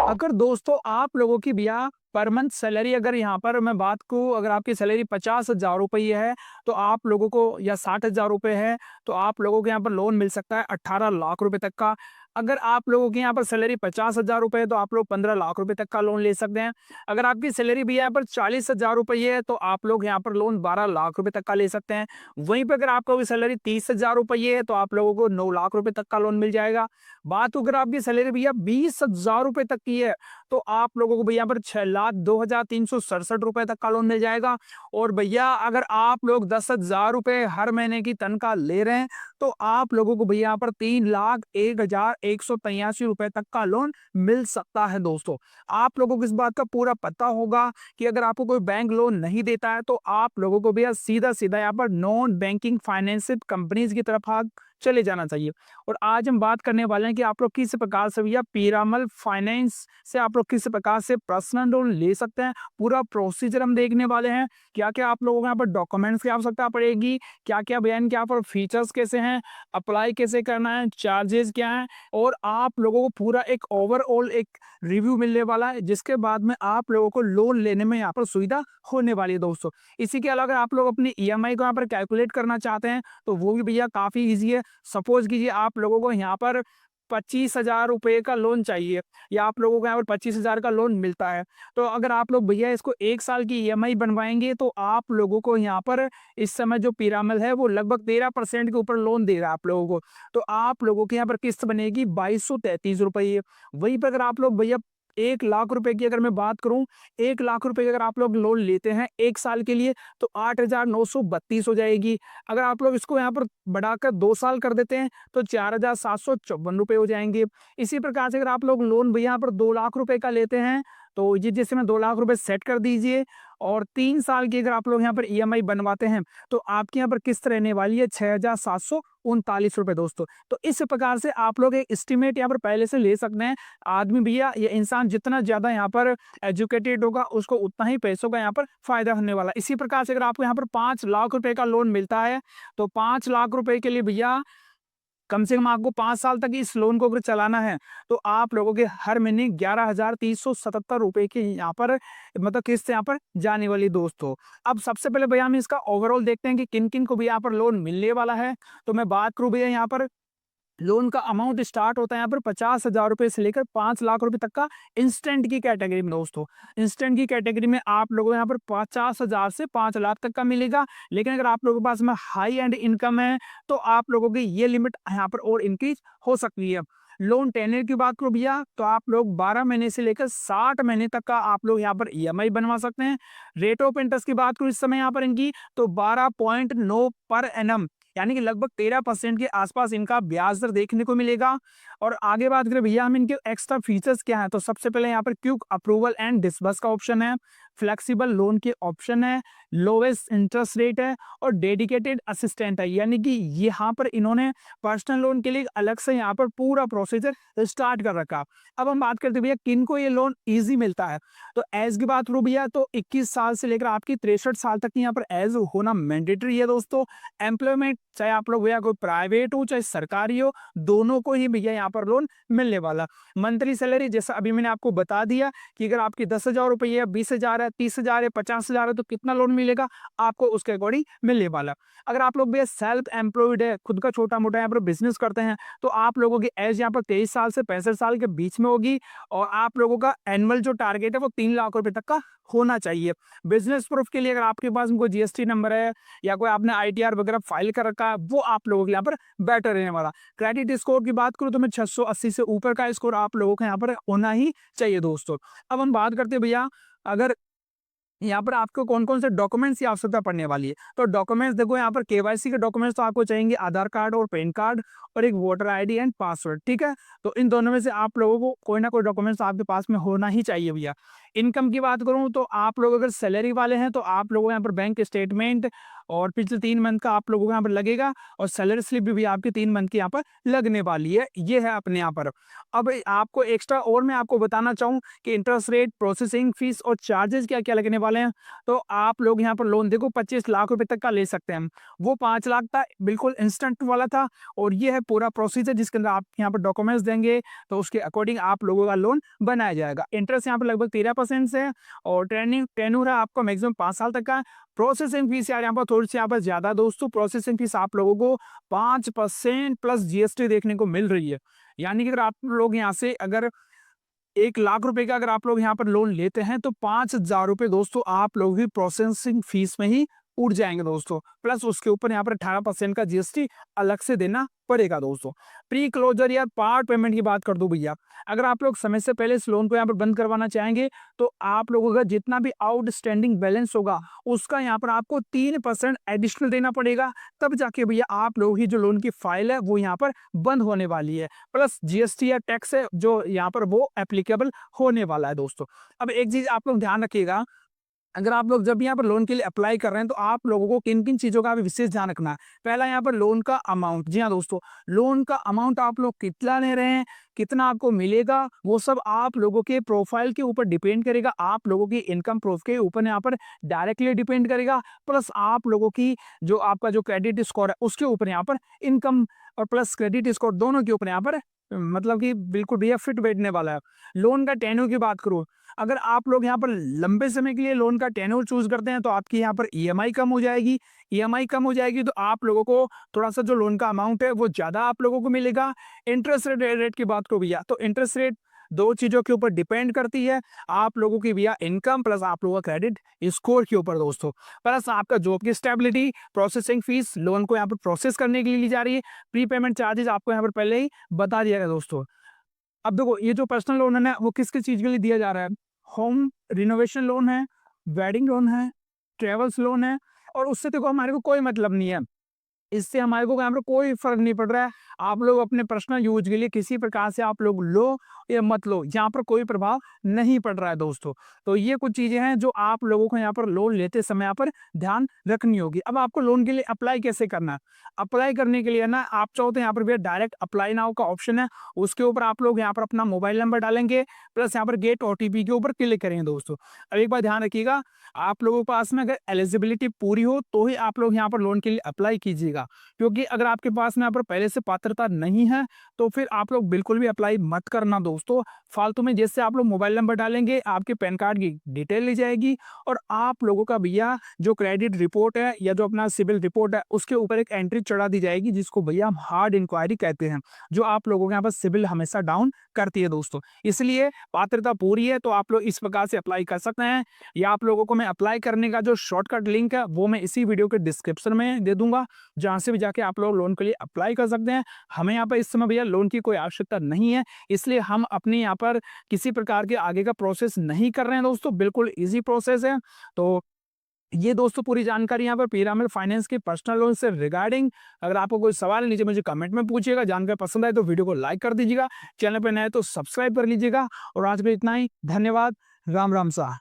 अगर दोस्तों आप लोगों की भैया पर मंथ सैलरी अगर यहाँ पर मैं बात करूँ, अगर आपकी सैलरी 50,000 रुपये है, तो आप लोगों को या 60,000 रुपये है, तो आप लोगों को यहाँ पर लोन मिल सकता है 18 लाख रुपए तक का। अगर आप लोगों की यहाँ पर सैलरी 50,000 रुपये है, तो आप लोग 15 लाख रुपए तक का लोन ले सकते हैं। अगर आपकी सैलरी भैया यहाँ पर 40,000 रुपये है, तो आप लोग यहाँ पर लोन 12 लाख रुपए तक का ले सकते हैं। वहीं पे अगर आपको सैलरी 30,000 रुपये है, तो आप लोगों को 9 लाख रुपए तक का लोन मिल जाएगा। बात अगर आपकी सैलरी भैया 20,000 रुपये तक की है, तो आप लोगों को भैया यहाँ पर 6,02,367 रुपए तक का लोन मिल जाएगा। और भैया अगर आप लोग 10,000 रुपए हर महीने की तनख्वाह ले रहे हैं, तो आप लोगों को भैया यहाँ पर 3,01,183 रुपए तक का लोन मिल सकता है दोस्तों। आप लोगों को इस बात का पूरा पता होगा कि अगर आपको कोई बैंक लोन नहीं देता है, तो आप लोगों को भैया सीधा सीधा यहाँ पर नॉन बैंकिंग फाइनेंशियल कंपनीज की तरफ आग चले जाना चाहिए। और आज हम बात करने वाले हैं कि आप लोग किस प्रकार से भैया पीरामल फाइनेंस से आप लोग किस प्रकार से पर्सनल लोन ले सकते हैं। पूरा प्रोसीजर हम देखने वाले हैं, क्या क्या आप लोगों को यहाँ पर डॉक्यूमेंट्स की आवश्यकता पड़ेगी, क्या क्या भैया इनके यहाँ पर फीचर्स कैसे हैं, अप्लाई कैसे करना है, चार्जेस क्या हैं, और आप लोगों को पूरा एक ओवरऑल एक रिव्यू मिलने वाला है, जिसके बाद में आप लोगों को लोन लेने में यहाँ पर सुविधा होने वाली है दोस्तों। इसी के अलावा आप लोग अपनी ईएमआई को यहाँ पर कैलकुलेट करना चाहते हैं, तो वो भी भैया काफ़ी ईजी है। सपोज कीजिए आप लोगों को यहाँ पर 25,000 रुपये का लोन चाहिए, या आप लोगों को यहाँ पर 25,000 का लोन मिलता है, तो अगर आप लोग भैया इसको 1 साल की ईएमआई बनवाएंगे, तो आप लोगों को यहाँ पर इस समय जो पिरामल है वो लगभग 13% के ऊपर लोन दे रहा है आप लोगों को। तो आप लोगों के यहाँ पर किस्त बनेगी 2,233 रुपये। वहीं पर अगर आप लोग भैया 1 लाख रुपए की अगर मैं बात करूं, 1 लाख रुपए की अगर आप लोग लोन लेते हैं 1 साल के लिए, तो 8,932 हो जाएगी। अगर आप लोग इसको यहाँ पर बढ़ाकर 2 साल कर देते हैं, तो 4,754 रुपये हो जाएंगे। इसी प्रकार से अगर आप लोग लोन भैया यहाँ पर 2 लाख रुपए का लेते हैं, तो ये जैसे मैं 2 लाख रुपए सेट कर दीजिए, और 3 साल की अगर आप लोग यहाँ पर ईएमआई बनवाते हैं, तो आपके यहाँ पर किस्त रहने वाली है 6,739 रुपये दोस्तों। तो इस प्रकार से आप लोग एक एस्टिमेट यहाँ पर पहले से ले सकते हैं। आदमी भैया ये इंसान जितना ज्यादा यहाँ पर एजुकेटेड होगा, उसको उतना ही पैसों का यहाँ पर फायदा होने वाला है। इसी प्रकार से अगर आपको यहाँ पर 5 लाख रुपए का लोन मिलता है, तो 5 लाख रुपए के लिए भैया कम से कम आपको 5 साल तक इस लोन को अगर चलाना है, तो आप लोगों के हर महीने 11,377 रुपए की यहाँ पर मतलब किस्त यहाँ पर जाने वाली दोस्तों। अब सबसे पहले भैया हम इसका ओवरऑल देखते हैं कि किन किन को भी यहाँ पर लोन मिलने वाला है। तो मैं बात करूँ भैया, यहाँ पर लोन का अमाउंट स्टार्ट होता है यहाँ पर 50,000 रुपए से लेकर 5 लाख रुपए तक का इंस्टेंट की कैटेगरी में दोस्तों। इंस्टेंट की कैटेगरी में आप लोगों को यहाँ पर 50,000 से 5 लाख तक का मिलेगा। लेकिन अगर आप लोगों के पास में हाई एंड इनकम है, तो आप लोगों की ये लिमिट यहाँ पर और इंक्रीज हो सकती है। लोन टेन्योर की बात करो भैया, तो आप लोग 12 महीने से लेकर 60 महीने तक का आप लोग यहाँ पर ईएमआई बनवा सकते हैं। रेट ऑफ इंटरेस्ट की बात करूँ इस समय यहाँ पर इनकी, तो 12.9 पर एनम, यानी कि लगभग 13% के आसपास इनका ब्याज दर देखने को मिलेगा। और आगे बात करें भैया हम इनके एक्स्ट्रा फीचर्स क्या है, तो सबसे पहले यहाँ पर क्विक अप्रूवल एंड डिसबर्स का ऑप्शन है, फ्लेक्सिबल लोन के ऑप्शन है, लोवेस्ट इंटरेस्ट रेट है, और डेडिकेटेड असिस्टेंट है। यानी कि यहाँ पर इन्होंने पर्सनल लोन के लिए अलग से यहाँ पर पूरा प्रोसीजर स्टार्ट कर रखा। अब हम बात करते हैं भैया किन को ये लोन ईजी मिलता है। तो एज की बात करूँ भैया, तो 21 साल से लेकर आपकी 63 साल तक यहाँ पर एज होना मैंडेटरी है दोस्तों। एम्प्लॉयमेंट चाहे आप लोग भैया कोई प्राइवेट हो चाहे सरकारी हो, दोनों को ही भैया यहाँ पर लोन मिलने वाला। मंथली सैलरी जैसा अभी मैंने आपको बता दिया कि अगर आपकी 10,000 रुपये है, 20,000 है, 30,000 है, 50,000 है, तो कितना लोन मिलेगा आपको उसके अकॉर्डिंग मिलने वाला। अगर आप लोग भैया सेल्फ एम्प्लॉयड है, खुद का छोटा मोटा यहाँ पर बिजनेस करते हैं, तो आप लोगों की एज यहाँ पर 23 साल से 65 साल के बीच में होगी, और आप लोगों का एनुअल जो टारगेट है वो 3 लाख रुपए तक का होना चाहिए। बिजनेस प्रूफ के लिए अगर आपके पास कोई जीएसटी नंबर है, या कोई आपने आईटीआर वगैरह फाइल कर रखा है, वो आप लोगों के यहाँ पर बेटर रहने वाला। क्रेडिट स्कोर की बात करूँ तो मैं 680 से ऊपर का स्कोर आप लोगों के यहाँ पर होना ही चाहिए दोस्तों। अब हम बात करते हैं भैया, अगर यहाँ पर आपको कौन कौन से डॉक्यूमेंट्स की आवश्यकता पड़ने वाली है, तो डॉक्यूमेंट्स देखो यहाँ पर केवाईसी के डॉक्यूमेंट्स तो आपको चाहिए आधार कार्ड और पैन कार्ड और एक वोटर आईडी एंड पासवर्ड, ठीक है। तो इन दोनों में से आप लोगों को कोई ना कोई डॉक्यूमेंट्स आपके पास में होना ही चाहिए भैया। इनकम की बात करूँ तो आप लोग अगर सैलरी वाले हैं तो आप लोगों को यहाँ पर बैंक स्टेटमेंट और पिछले 3 मंथ का आप लोगों को यहाँ पर लगेगा और सैलरी स्लिप भी आपके 3 मंथ की यहाँ पर लगने वाली है। ये है अपने यहाँ पर। अब आपको एक्स्ट्रा और मैं आपको बताना चाहूँ कि इंटरेस्ट रेट, प्रोसेसिंग फीस और चार्जेस क्या-क्या लगने वाले हैं। तो आप लोग यहाँ पर लोन देखो 25 लाख रुपए तक का ले सकते हैं हम। वो 5 लाख था बिल्कुल इंस्टेंट वाला था और ये है पूरा प्रोसीजर जिसके अंदर आप यहाँ पर डॉक्यूमेंट्स देंगे तो उसके अकॉर्डिंग आप लोगों का लोन बनाया जाएगा। इंटरेस्ट यहाँ पर लगभग 13% से है और टेन्यूर है आपका मैक्सिमम 5 साल तक का। प्रोसेसिंग फीस यार यहाँ पर थोड़ी सी यहाँ पर ज्यादा दोस्तों, प्रोसेसिंग फीस आप लोगों को 5% प्लस जीएसटी देखने को मिल रही है। यानी कि अगर आप लोग यहाँ से अगर 1 लाख रुपए का अगर आप लोग यहाँ पर लोन लेते हैं तो 5,000 रुपए दोस्तों आप लोग की प्रोसेसिंग फीस में ही उड़ जाएंगे दोस्तों। प्लस उसके ऊपर यहाँ पर 18% का जीएसटी अलग से देना पड़ेगा दोस्तों। प्री क्लोजर या पार्ट पेमेंट की बात कर दो भैया, अगर आप लोग समय से पहले इस लोन को यहाँ पर बंद करवाना चाहेंगे तो आप लोगों का जितना भी आउटस्टैंडिंग बैलेंस होगा उसका यहाँ पर आपको 3% एडिशनल देना पड़ेगा। तब जाके भैया आप लोगों की जो लोन की फाइल है वो यहाँ पर बंद होने वाली है। प्लस जीएसटी या टैक्स है जो यहाँ पर वो एप्लीकेबल होने वाला है दोस्तों। अब एक चीज आप लोग ध्यान रखिएगा, अगर आप लोग जब यहाँ पर लोन के लिए अप्लाई कर रहे हैं तो आप लोगों को किन-किन चीज़ों का भी विशेष ध्यान रखना है। पहला यहाँ पर लोन का अमाउंट। जी हाँ दोस्तों, लोन का अमाउंट आप लोग कितना ले रहे हैं, कितना आपको मिलेगा, वो सब आप लोगों के प्रोफाइल के ऊपर डिपेंड करेगा। आप लोगों की इनकम प्रूफ के ऊपर यहाँ पर डायरेक्टली डिपेंड करेगा। प्लस आप लोगों की जो आपका जो क्रेडिट स्कोर है उसके ऊपर यहाँ पर इनकम और प्लस क्रेडिट स्कोर दोनों के ऊपर यहाँ पर मतलब कि बिल्कुल भैया फिट बैठने वाला है। लोन का टेन्योर की बात करूँ, अगर आप लोग यहाँ पर लंबे समय के लिए लोन का टेन्योर चूज करते हैं तो आपकी यहाँ पर ईएमआई कम हो जाएगी। ईएमआई कम हो जाएगी तो आप लोगों को थोड़ा सा जो लोन का अमाउंट है वो ज़्यादा आप लोगों को मिलेगा। इंटरेस्ट रेट की बात करो भैया, तो इंटरेस्ट रेट 2 चीज़ों के ऊपर डिपेंड करती है, आप लोगों की भैया इनकम प्लस आप लोगों का क्रेडिट स्कोर के ऊपर दोस्तों। प्लस आपका जॉब की स्टेबिलिटी, प्रोसेसिंग फीस, लोन को यहाँ पर प्रोसेस करने के लिए ली जा रही है, प्री पेमेंट चार्जेस आपको यहाँ पर पहले ही बता दिया गया दोस्तों। अब देखो ये जो पर्सनल लोन है ना वो किस-किस चीज़ के लिए दिया जा रहा है। होम रिनोवेशन लोन है, वेडिंग लोन है, ट्रैवल्स लोन है और उससे देखो हमारे को कोई मतलब नहीं है। इससे हमारे को यहाँ पर कोई फ़र्क नहीं पड़ रहा है। आप लोग अपने पर्सनल यूज़ के लिए किसी प्रकार से आप लोग लो या मत लो, यहाँ पर कोई प्रभाव नहीं पड़ रहा है दोस्तों। तो ये कुछ चीज़ें हैं जो आप लोगों को यहाँ पर लोन लेते समय यहाँ पर ध्यान रखनी होगी। अब आपको लोन के लिए अप्लाई कैसे करना है? अप्लाई करने के लिए ना आप चाहो तो यहाँ पर भैया डायरेक्ट अप्लाई नाउ का ऑप्शन है, उसके ऊपर आप लोग यहाँ पर अपना मोबाइल नंबर डालेंगे, प्लस यहाँ पर गेट ओटीपी के ऊपर क्लिक करेंगे दोस्तों। अब एक बात ध्यान रखिएगा, आप लोगों के पास में अगर एलिजिबिलिटी पूरी हो तो ही आप लोग यहाँ पर लोन के लिए अप्लाई कीजिएगा। क्योंकि अगर आपके पास में यहाँ पर पहले से पात्रता नहीं है तो फिर आप लोग बिल्कुल भी अप्लाई मत करना दोस्तों। फालतू में जैसे आप लोग मोबाइल नंबर डालेंगे, आपके पैन कार्ड की डिटेल ली जाएगी और आप लोगों का भैया जो क्रेडिट रिपोर्ट है या जो अपना सिविल रिपोर्ट है उसके ऊपर एक एंट्री चढ़ा दी जाएगी जिसको भैया हम हार्ड इंक्वायरी कहते हैं, जो आप लोगों के यहाँ पर सिविल हमेशा डाउन करती है दोस्तों। इसलिए पात्रता पूरी है तो आप लोग इस प्रकार से अप्लाई कर सकते हैं, या आप लोगों को मैं अप्लाई करने का जो शॉर्टकट लिंक है वो मैं इसी वीडियो के डिस्क्रिप्शन में दे दूंगा, जहाँ से भी जाके आप लोग लोन के लिए अप्लाई कर सकते हैं। हमें यहाँ पर इस समय भैया लोन की कोई आवश्यकता नहीं है, इसलिए हम अपने यहाँ पर किसी प्रकार के आगे का प्रोसेस नहीं कर रहे हैं दोस्तों, बिल्कुल ईजी प्रोसेस है। तो ये दोस्तों पूरी जानकारी यहाँ पर पिरामिड फाइनेंस के पर्सनल लोन से रिगार्डिंग। अगर आपको कोई सवाल है नीचे मुझे कमेंट में पूछिएगा। जानकारी पसंद आए तो वीडियो को लाइक कर दीजिएगा, चैनल पर नए तो सब्सक्राइब कर लीजिएगा। और आज के लिए इतना ही, धन्यवाद, राम राम सा।